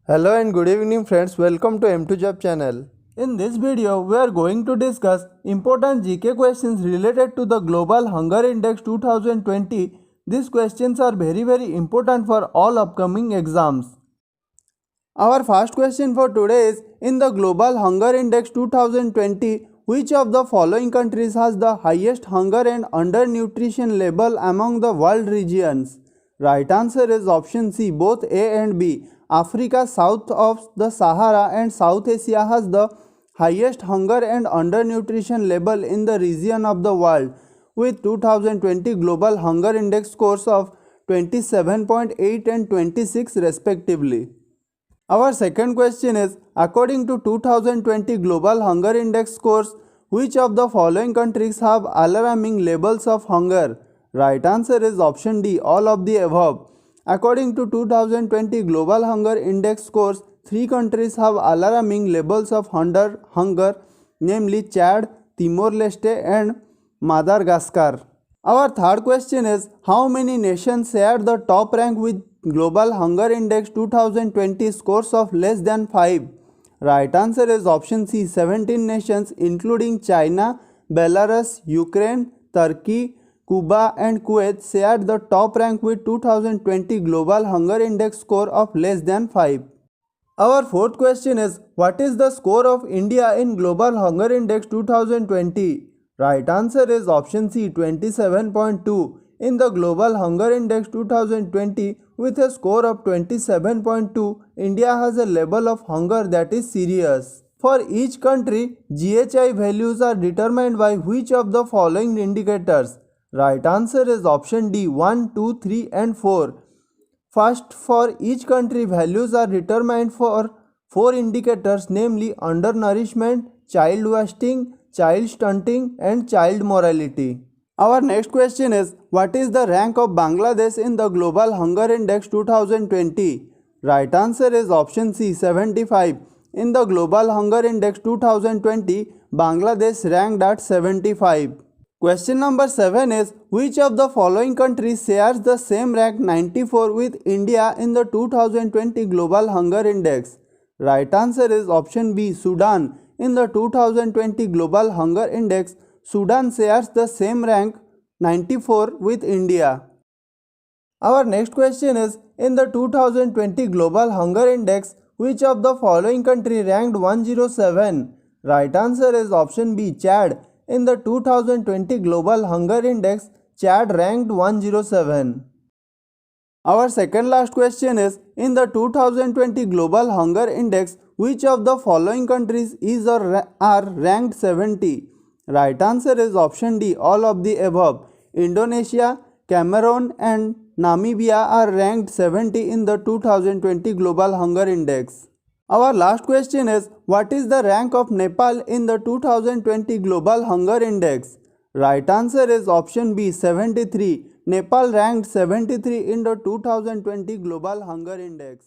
Hello and good evening friends, welcome to M2Job channel. In this video, we are going to discuss important GK questions related to the Global Hunger Index 2020. These questions are very important for all upcoming exams. Our first question for today is, in the Global Hunger Index 2020, which of the following countries has the highest hunger and undernutrition level among the world regions? Right answer is option C, both A and B. Africa south of the Sahara and South Asia has the highest hunger and undernutrition level in the region of the world, with 2020 Global Hunger Index scores of 27.8 and 26 respectively. Our second question is, according to 2020 Global Hunger Index scores, which of the following countries have alarming levels of hunger? Right answer is option D, all of the above. According to 2020 Global Hunger Index scores, 3 countries have alarming levels of hunger, namely Chad, Timor-Leste and Madagascar. Our third question is, how many nations shared the top rank with Global Hunger Index 2020 scores of less than 5? Right answer is option C, 17 nations including China, Belarus, Ukraine, Turkey, Cuba and Kuwait shared the top rank with 2020 Global Hunger Index score of less than 5. Our fourth question is, what is the score of India in Global Hunger Index 2020? Right answer is option C, 27.2. In the Global Hunger Index 2020, with a score of 27.2, India has a level of hunger that is serious. For each country, GHI values are determined by which of the following indicators? Right answer is option D, 1, 2, 3 and 4. First, for each country, values are determined for 4 indicators, namely undernourishment, child wasting, child stunting and child mortality. Our next question is, what is the rank of Bangladesh in the Global Hunger Index 2020? Right answer is option C, 75. In the Global Hunger Index 2020, Bangladesh ranked at 75. Question number 7 is, which of the following countries shares the same rank 94 with India in the 2020 Global Hunger Index? Right answer is option B, Sudan. In the 2020 Global Hunger Index, Sudan shares the same rank 94 with India. Our next question is, in the 2020 Global Hunger Index, which of the following country ranked 107? Right answer is option B, Chad. In the 2020 Global Hunger Index, Chad ranked 107. Our second last question is, in the 2020 Global Hunger Index, which of the following countries is or are ranked 70? Right answer is option D, all of the above. Indonesia, Cameroon and Namibia are ranked 70 in the 2020 Global Hunger Index. Our last question is, what is the rank of Nepal in the 2020 Global Hunger Index? Right answer is option B, 73. Nepal ranked 73 in the 2020 Global Hunger Index.